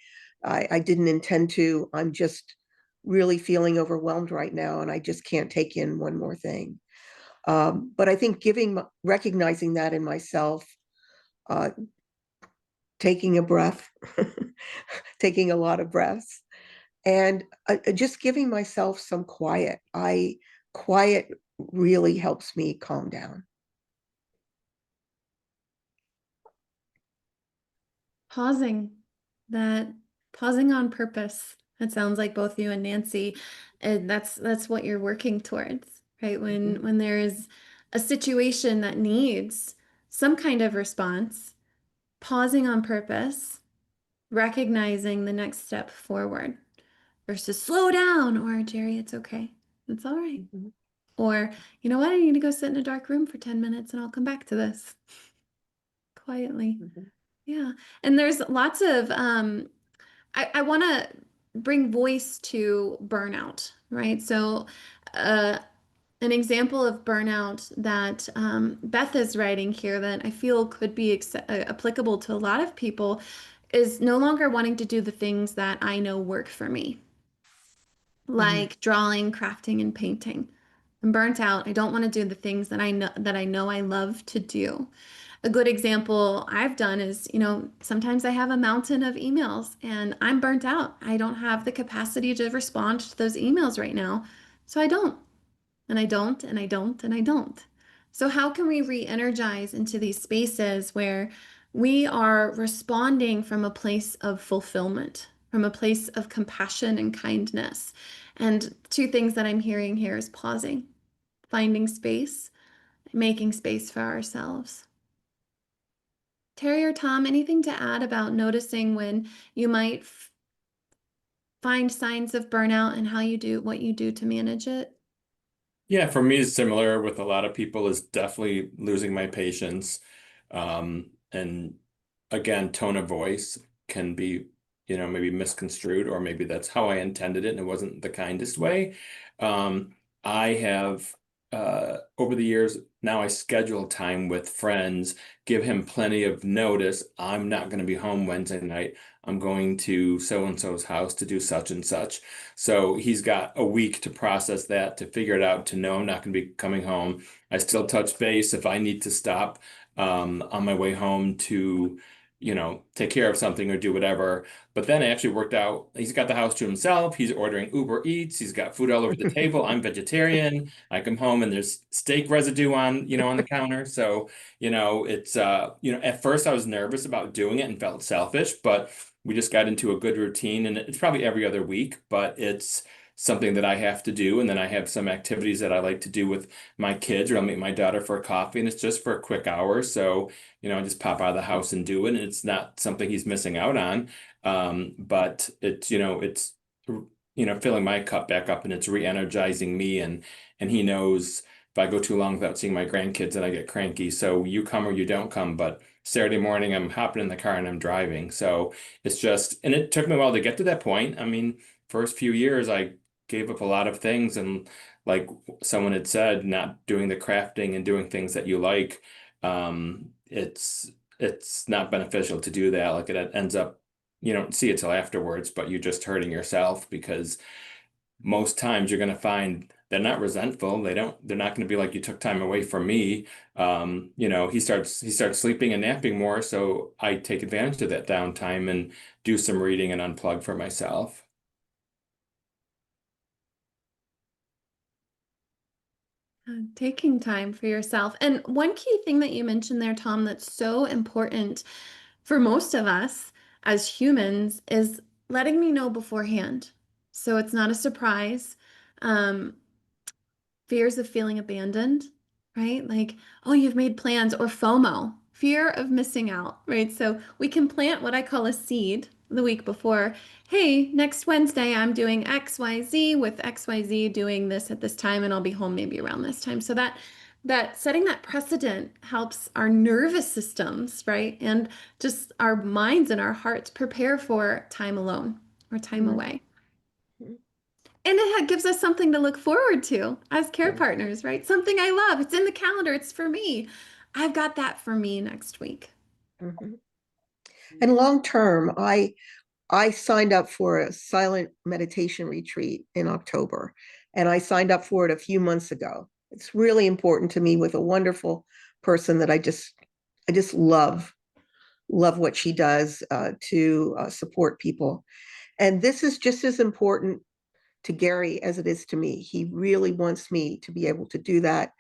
didn't intend to. I'm just really feeling overwhelmed right now, and I just can't take in one more thing. But I think recognizing that in myself, uh, taking a breath, taking a lot of breaths, and just giving myself some quiet. Quiet really helps me calm down. Pausing, that pausing on purpose. It sounds like both you and Nancy, and that's what you're working towards, right? Mhm, When there is a situation that needs some kind of response, pausing on purpose, recognizing the next step forward versus slow down or Jerry, it's okay. It's all right. mhm, Or, you know what? I need to go sit in a dark room for 10 minutes and I'll come back to this quietly. mhm, Yeah. And there's lots of I want to bring voice to burnout, right? So, an example of burnout that Beth is writing here that I feel could be applicable to a lot of people is no longer wanting to do the things that I know work for me, like drawing, crafting, and painting. I'm burnt out. I don't want to do the things that I know I love to do. A good example I've done is, sometimes I have a mountain of emails and I'm burnt out. I don't have the capacity to respond to those emails right now. So I don't. And I don't, and I don't, and I don't. So, how can we re energize into these spaces where we are responding from a place of fulfillment, from a place of compassion and kindness? And two things that I'm hearing here is pausing, finding space, making space for ourselves. Terry or Tom, anything to add about noticing when you might find signs of burnout and how you do what you do to manage it? Yeah, for me, it's similar with a lot of people is definitely losing my patience. And again, tone of voice can be, maybe misconstrued, or maybe that's how I intended it and it wasn't the kindest way. Um, I have, over the years, now I schedule time with friends, give him plenty of notice. I'm not going to be home Wednesday night. I'm going to so and so's house to do such and such. So he's got a week to process that, to figure it out, to know I'm not going to be coming home. I still touch base if I need to stop on my way home to, take care of something or do whatever. But then it actually worked out. He's got the house to himself. He's ordering Uber Eats. He's got food all over the table. I'm vegetarian. I come home and there's steak residue on the counter. So, it's, at first I was nervous about doing it and felt selfish, but we just got into a good routine, and it's probably every other week, but it's something that I have to do. And then I have some activities that I like to do with my kids, or I'll meet my daughter for a coffee, and it's just for a quick hour. So, I just pop out of the house and do it. And it's not something he's missing out on. But it's filling my cup back up, and it's re-energizing me. And he knows if I go too long without seeing my grandkids, then I get cranky. So you come or you don't come. But Saturday morning, I'm hopping in the car and I'm driving. So it's just, and it took me a while to get to that point. I mean, first few years, I gave up a lot of things. And like someone had said, not doing the crafting and doing things that you like, it's not beneficial to do that. Like it ends up, you don't see it till afterwards, but you're just hurting yourself, because most times you're going to find they're not resentful. They're not going to be like, you took time away from me. He starts sleeping and napping more. So I take advantage of that downtime and do some reading and unplug for myself. Taking time for yourself. And one key thing that you mentioned there, Tom, that's so important for most of us as humans is letting me know beforehand. So it's not a surprise. Um, Fears of feeling abandoned, right? Like, oh, you've made plans, or FOMO, fear of missing out, right? So we can plant what I call a seed the week before. Hey, next Wednesday, I'm doing XYZ with XYZ doing this at this time, and I'll be home maybe around this time. So that setting that precedent helps our nervous systems, right? And just our minds and our hearts prepare for time alone or time away. And it gives us something to look forward to as care partners, right? Something I love. It's in the calendar. It's for me. I've got that for me next week. And long term, I signed up for a silent meditation retreat in October, and I signed up for it a few months ago. It's really important to me, with a wonderful person that I just love what she does to support people. And this is just as important to Gary as it is to me. He really wants me to be able to do that.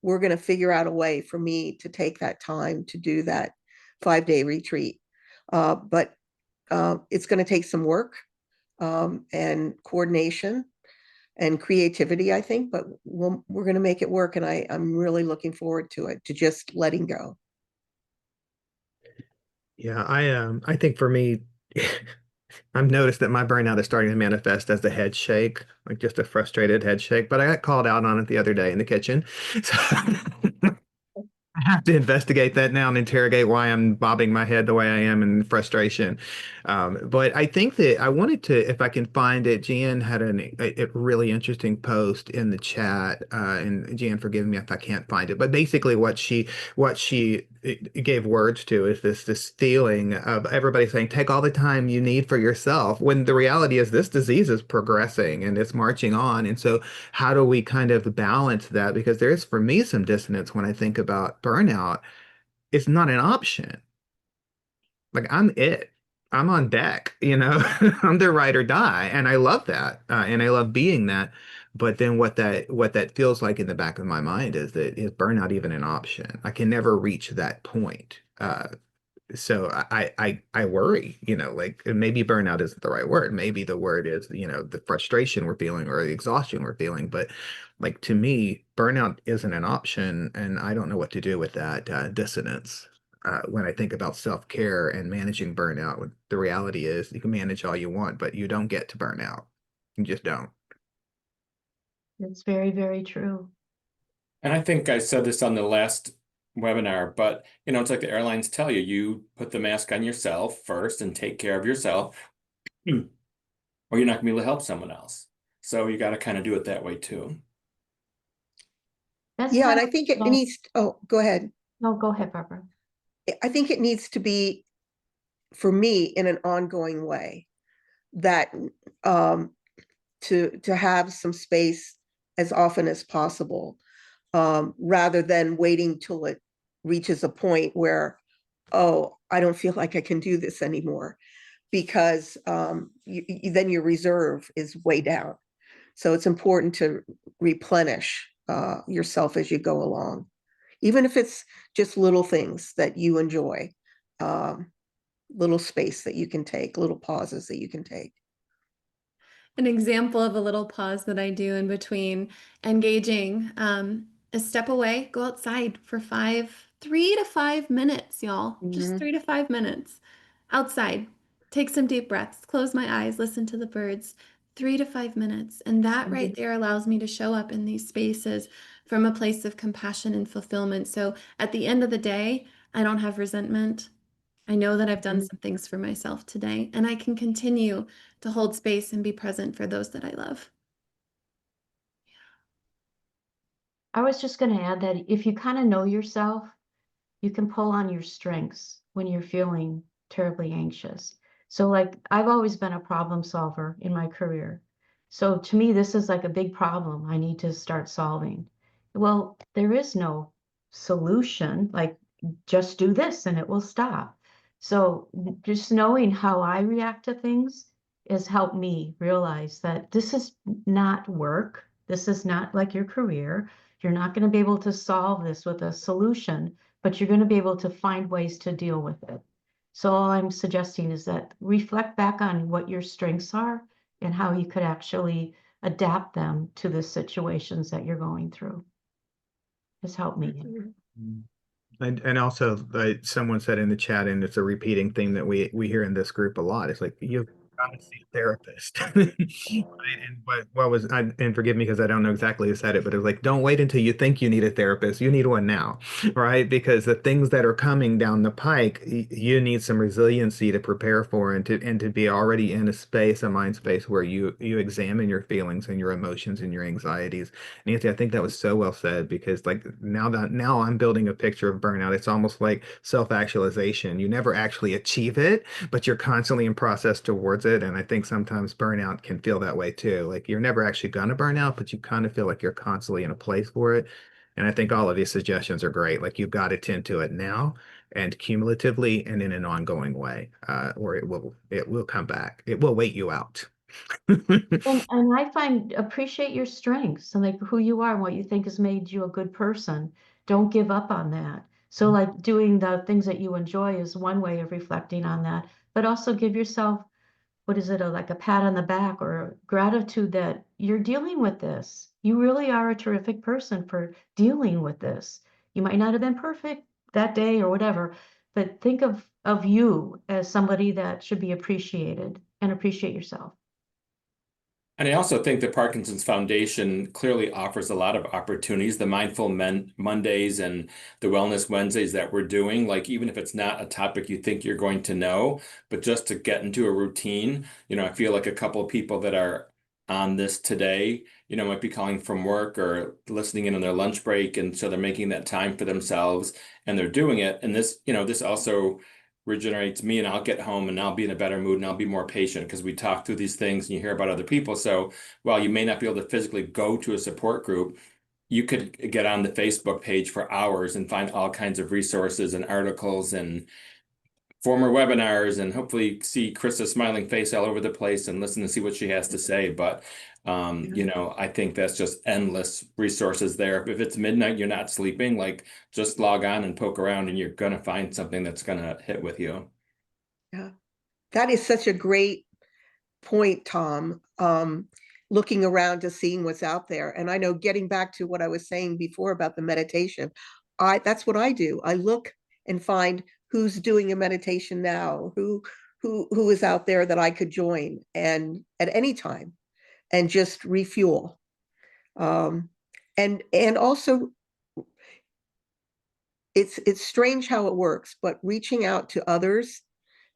We're going to figure out a way for me to take that time to do that 5-day retreat. But it's going to take some work and coordination and creativity, I think, but we're going to make it work. And I'm really looking forward to it, to just letting go. Yeah, I think for me, I've noticed that my burnout is starting to manifest as a head shake, like just a frustrated head shake. But I got called out on it the other day in the kitchen. So I have to investigate that now and interrogate why I'm bobbing my head the way I am in frustration. But I think that I wanted to, if I can find it, Jan had a really interesting post in the chat, and Jan, forgive me if I can't find it. But basically, what she gave words to is this feeling of everybody saying, take all the time you need for yourself, when the reality is this disease is progressing and it's marching on. And so how do we kind of balance that? Because there is, for me, some dissonance when I think about burnout. It's not an option. Like I'm it. I'm on deck, you know. I'm the ride or die, and I love that, and I love being that. But then what that feels like in the back of my mind is that is burnout even an option? I can never reach that point. So I worry, you know, like maybe burnout isn't the right word. Maybe the word is, you know, the frustration we're feeling or the exhaustion we're feeling. But like to me, burnout isn't an option, and I don't know what to do with that dissonance. When I think about self-care and managing burnout, the reality is you can manage all you want, but you don't get to burnout. You just don't. It's very, very true. And I think I said this on the last webinar, but it's like the airlines tell you, you put the mask on yourself first and take care of yourself, or you're not gonna be able to help someone else. So you got to kind of do it that way too. That's Yeah, kind and I think it of, needs, oh, go ahead. no, go ahead, Barbara. I think it needs to be, for me, in an ongoing way, that to have some space as often as possible, rather than waiting till it reaches a point where, oh, I don't feel like I can do this anymore, because then your reserve is way down. So it's important to replenish yourself as you go along, even if it's just little things that you enjoy, little space that you can take, little pauses that you can take. An example of a little pause that I do in between engaging, a step away, go outside for 3 to 5 minutes, y'all. Just Mhm. 3 to 5 minutes outside. Take some deep breaths, close my eyes, listen to the birds. 3 to 5 minutes. And that right there allows me to show up in these spaces from a place of compassion and fulfillment. So at the end of the day, I don't have resentment. I know that I've done some things for myself today, and I can continue to hold space and be present for those that I love. I was just going to add that if you kind of know yourself, you can pull on your strengths when you're feeling terribly anxious. So like I've always been a problem solver in my career. So to me, this is like a big problem I need to start solving. Well, there is no solution, like just do this and it will stop. So just knowing how I react to things has helped me realize that this is not work. This is not like your career. You're not going to be able to solve this with a solution, but you're going to be able to find ways to deal with it. So all I'm suggesting is that reflect back on what your strengths are and how you could actually adapt them to the situations that you're going through. Has helped me. And also, someone said in the chat, and it's a repeating theme that we hear in this group a lot. It's like you've got to see a therapist. Right? And what was and forgive me because I don't know exactly who said it, but it was like, don't wait until you think you need a therapist. You need one now, right? Because the things that are coming down the pike, you need some resiliency to prepare for, and to be already in a space, a mind space where you examine your feelings and your emotions and your anxieties. Nancy, I think that was so well said, because like now I'm building a picture of burnout. It's almost like self-actualization. You never actually achieve it, but you're constantly in process towards it. And I think sometimes burnout can feel that way too. Like you're never actually gonna burn out, but you kind of feel like you're constantly in a place for it. And I think all of these suggestions are great. Like you've got to tend to it now and cumulatively and in an ongoing way, or it will come back. It will wait you out. And I find appreciate your strengths and like who you are and what you think has made you a good person. Don't give up on that. So like doing the things that you enjoy is one way of reflecting on that, but also give yourself, what is it, like a pat on the back or gratitude that you're dealing with this. You really are a terrific person for dealing with this. You might not have been perfect that day or whatever, but think of you as somebody that should be appreciated and appreciate yourself. And I also think the Parkinson's Foundation clearly offers a lot of opportunities, the Mindful Mondays and the Wellness Wednesdays that we're doing. Like, even if it's not a topic you think you're going to know, but just to get into a routine, I feel like a couple of people that are on this today, might be calling from work or listening in on their lunch break. And so they're making that time for themselves and they're doing it. And this also regenerates me, and I'll get home and I'll be in a better mood and I'll be more patient because we talk through these things and you hear about other people. So while you may not be able to physically go to a support group, you could get on the Facebook page for hours and find all kinds of resources and articles and former webinars, and hopefully see Krista's smiling face all over the place and listen to see what she has to say. But I think that's just endless resources there. If it's midnight, you're not sleeping, like, just log on and poke around and you're gonna find something that's gonna hit with you. Yeah, that is such a great point, Tom. Looking around to seeing what's out there. And I know, getting back to what I was saying before about the meditation, that's what I do. I look and find who's doing a meditation now, who is out there that I could join, and at any time, and just refuel. And also, it's strange how it works, but reaching out to others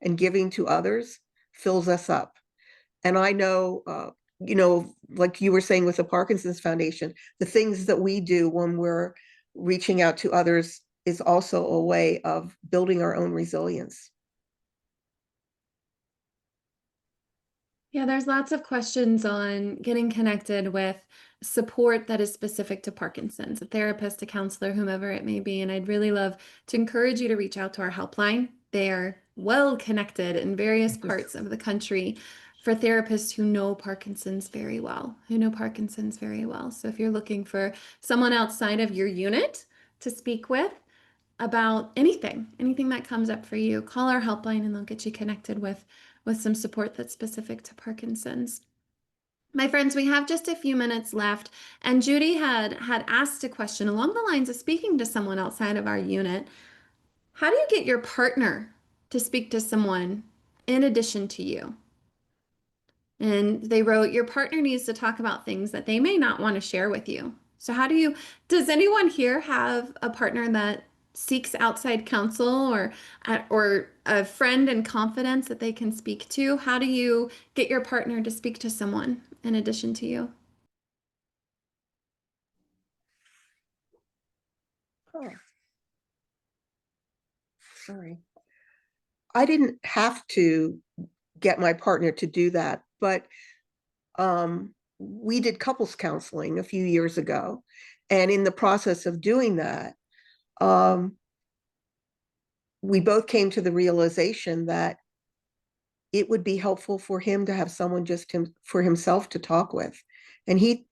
and giving to others fills us up. And I know, like you were saying with the Parkinson's Foundation, the things that we do when we're reaching out to others is also a way of building our own resilience. Yeah, there's lots of questions on getting connected with support that is specific to Parkinson's, a therapist, a counselor, whomever it may be. And I'd really love to encourage you to reach out to our helpline. They are well connected in various parts of the country for therapists who know Parkinson's very well, So if you're looking for someone outside of your unit to speak with about anything that comes up for you, call our helpline and they'll get you connected with some support that's specific to Parkinson's. My friends, we have just a few minutes left, and Judy had asked a question along the lines of speaking to someone outside of our unit. How do you get your partner to speak to someone in addition to you? And they wrote, your partner needs to talk about things that they may not want to share with you. So does anyone here have a partner that seeks outside counsel, or a friend in confidence that they can speak to? How do you get your partner to speak to someone in addition to you? Oh, sorry. I didn't have to get my partner to do that, but we did couples counseling a few years ago. And in the process of doing that, we both came to the realization that it would be helpful for him to have someone for himself to talk with. And we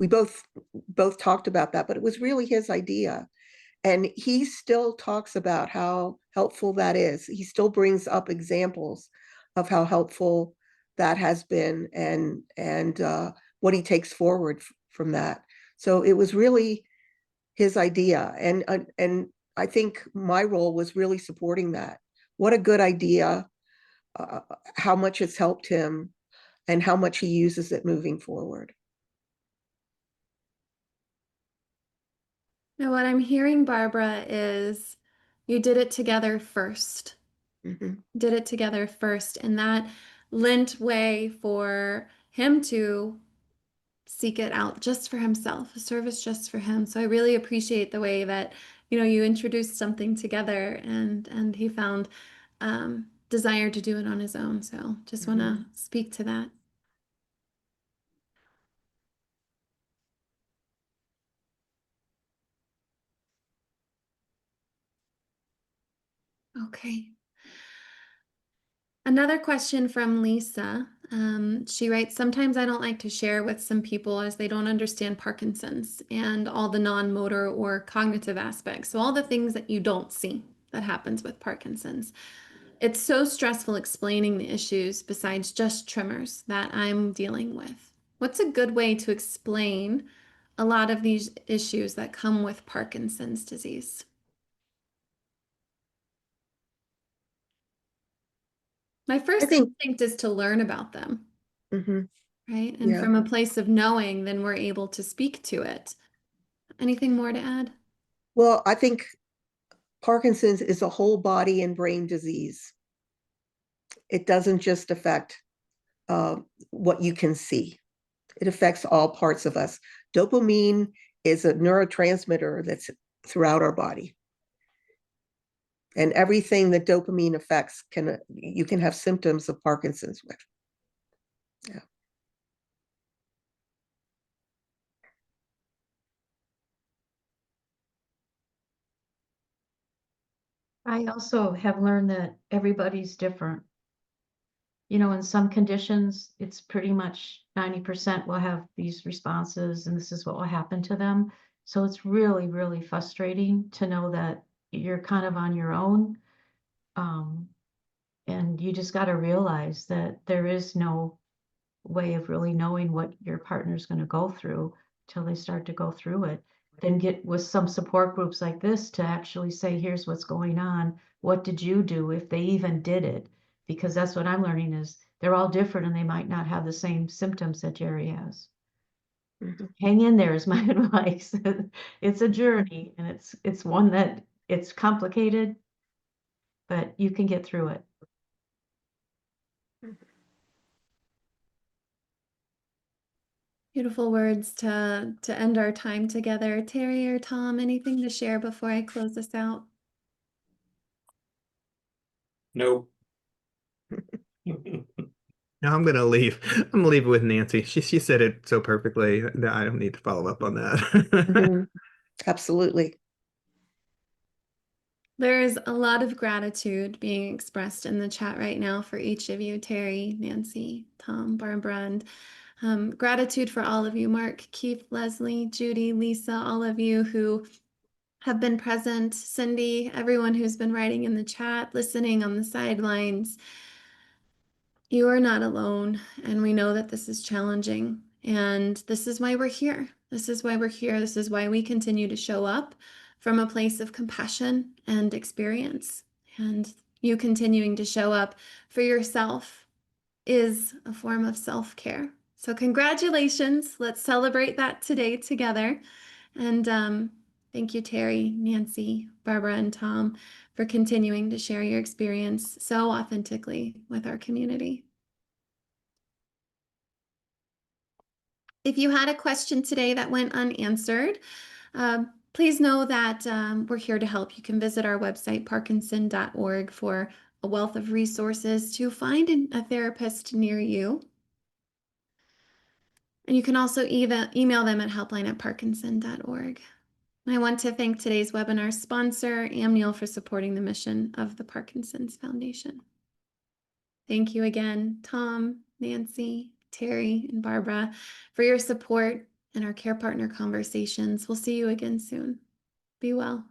both talked about that, but it was really his idea. And he still talks about how helpful that is. He still brings up examples of how helpful that has been, and what he takes forward from that. So it was really his idea. And I think my role was really supporting that. What a good idea, how much it's helped him, and how much he uses it moving forward. Now, what I'm hearing, Barbara, is you did it together first. Mhm. Did it together first, and that lent way for him to seek it out just for himself, a service just for him. So I really appreciate the way that, you introduced something together, and he found desire to do it on his own. So just want to speak to that. Okay. Another question from Lisa. She writes, sometimes I don't like to share with some people as they don't understand Parkinson's and all the non-motor or cognitive aspects. So all the things that you don't see that happens with Parkinson's. It's so stressful explaining the issues besides just tremors that I'm dealing with. What's a good way to explain a lot of these issues that come with Parkinson's disease? My I first think instinct is to learn about them. Mhm. right? And Yeah. from a place of knowing, then we're able to speak to it. Anything more to add? Well, I think Parkinson's is a whole body and brain disease. It doesn't just affect uh, what you can see. It affects all parts of us. Dopamine is a neurotransmitter that's throughout our body. And everything that dopamine affects you can have symptoms of Parkinson's with. Yeah. I also have learned that everybody's different. You know, in some conditions, it's pretty much 90% will have these responses and this is what will happen to them. So it's really, really frustrating to know that you're kind of on your own. Um, and you just got to realize that there is no way of really knowing what your partner's going to go through till they start to go through it. Then get with some support groups like this to actually say, here's what's going on. What did you do if they even did it? Because that's what I'm learning is they're all different and they might not have the same symptoms that Jerry has. Mhm. Hang in there is my advice. It's a journey and it's one that it's complicated, but you can get through it. Beautiful words to end our time together. Terry or Tom, anything to share before I close this out? Nope. No, I'm gonna leave. I'm gonna leave it with Nancy. She said it so perfectly that I don't need to follow up on that. Mhm. Absolutely. There is a lot of gratitude being expressed in the chat right now for each of you, Terry, Nancy, Tom, Barbara, and gratitude for all of you, Mark, Keith, Leslie, Judy, Lisa, all of you who have been present, Cindy, everyone who's been writing in the chat, listening on the sidelines. You are not alone, and we know that this is challenging, and this is why we're here. This is why we're here. This is why we continue to show up from a place of compassion and experience. And you continuing to show up for yourself is a form of self-care. So congratulations. Let's celebrate that today together. And thank you, Terry, Nancy, Barbara, and Tom, for continuing to share your experience so authentically with our community. If you had a question today that went unanswered, please know that we're here to help. You can visit our website, parkinson.org, for a wealth of resources to find a therapist near you. And you can also email them at helpline@parkinson.org. I want to thank today's webinar sponsor, Amneal, for supporting the mission of the Parkinson's Foundation. Thank you again, Tom, Nancy, Terry, and Barbara, for your support and our care partner conversations. We'll see you again soon. Be well.